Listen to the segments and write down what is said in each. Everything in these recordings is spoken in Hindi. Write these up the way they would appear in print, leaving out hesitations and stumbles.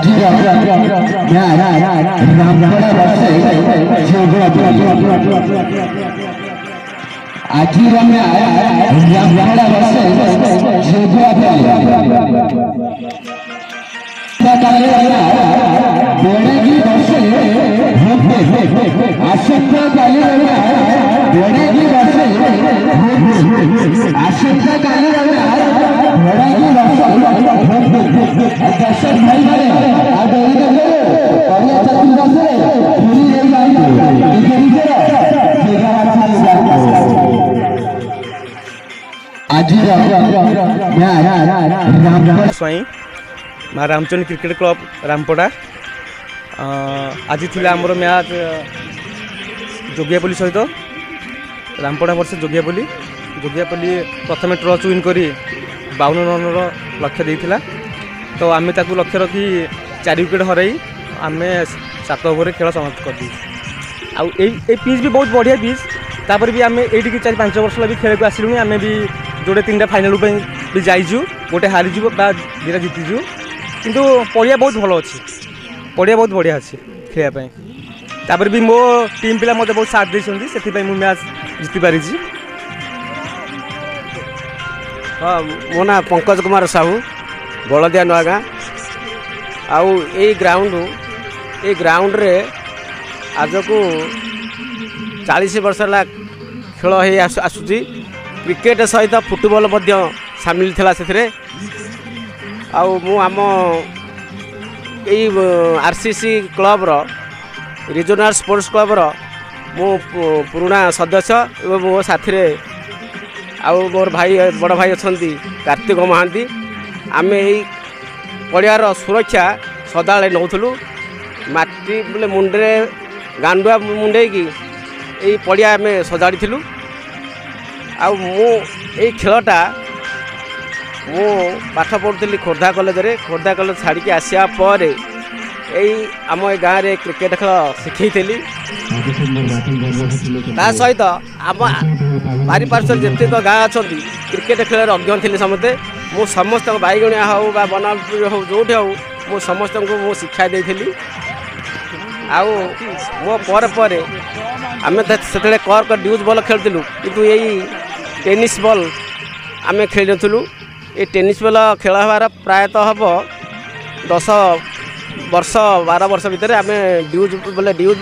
আজি बेड़गी बसे आशंका काली बेड़गी बसे आशंका काली बेड़गी दर्शक भाई स्वाई माँ रामचंद्र क्रिकेट क्लब रामपड़ा आज थी आमर मैच जोगियापल्ली सहित रामपड़ा वर्ष जोगियापल्ली प्रथम टॉस विन कर 52 रन लक्ष्य देता तो आम लक्ष्य रखी 4 विकेट हर आम 7 ओवर खेल समाप्त कर दी पिच भी बहुत बढ़िया पिच तापर भी आम ये 4-5 वर्ष लगे खेल को आसलुँ आम भी जोड़े 3टा फाइनाल भी जाइजु गोटे हारीजु बा 2टा जीतीजु किंतु पड़िया बहुत भल अच्छी पड़िया बहुत बढ़िया अच्छी खेलने तापर भी मो टीम पिला मत बहुत साथ देते से मैच जीति पारी। हाँ मो ना पंकज कुमार साहू बलदिया नुआगाँ आउ ग्राउंड रे आज को 40 वर्ष है खेल हो आसुची क्रिकेट सहित फुटबॉल सामिल थिला से आउ मु आम आरसीसी क्लब रो रीजनल स्पोर्ट्स क्लब रो मु पुराना सदस्य एवं मो साथी आउ मोर भाई बड़ भाई अच्छा कार्तिक महांती आम यही पड़ियार सुरक्षा सदाले नौलु माटी बोले मुंडे गांडुआ मुंडे की यही पड़िया आम सजाड़ी आउ मु खेलटा मु पाठ पढ़ुली खोर्धा कॉलेज छाड़ी आसिया पर यही आम गाँव में क्रिकेट खेल शिखी सहित आम पारिपार्श्व जितक गाँ अच्छा क्रिकेट खेल अज्ञ थी समस्ते मु समस्त बैगणिया हो बनापुर हो जो मु समस्त को शिक्षा देती आउ मो पर आम से कर्क ड्यूज बॉल खेलुँ किंतु यही टेनिस बॉल आम खेल नु ये टेनिस बॉल खेल हमारा प्रायतः हम 10 वर्ष 12 वर्ष भितर आम ड्यूज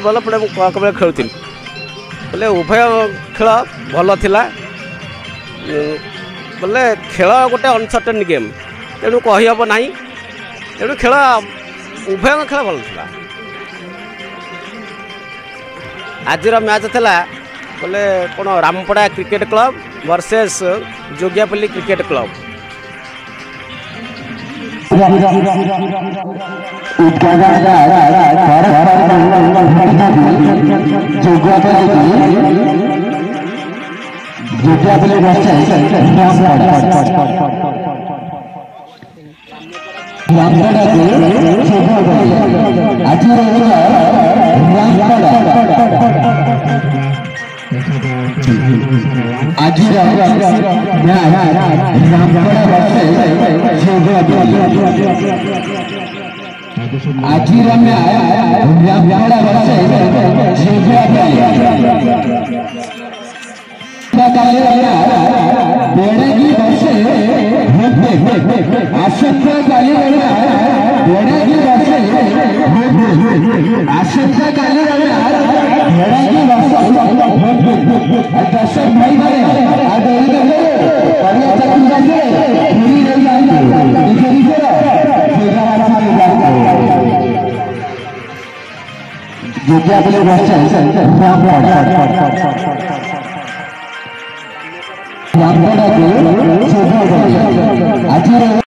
बॉल पड़े कर्क बॉल खेलुँ बोले उभय खेल भल थिला बोले खेल गोटे अनसर्टेन गेम तेणु कहीहब ना तेणु खेल उभय खेल भल थिला आज मैच थिला बोले कौन Rampada cricket club versus Jogiapalli cricket club आज बेड़गी बसे आशंका काली बेड़गी बसे आशंका काली बेड़गी दर्शक भाई जोगियापल्ली रामपड़ा आज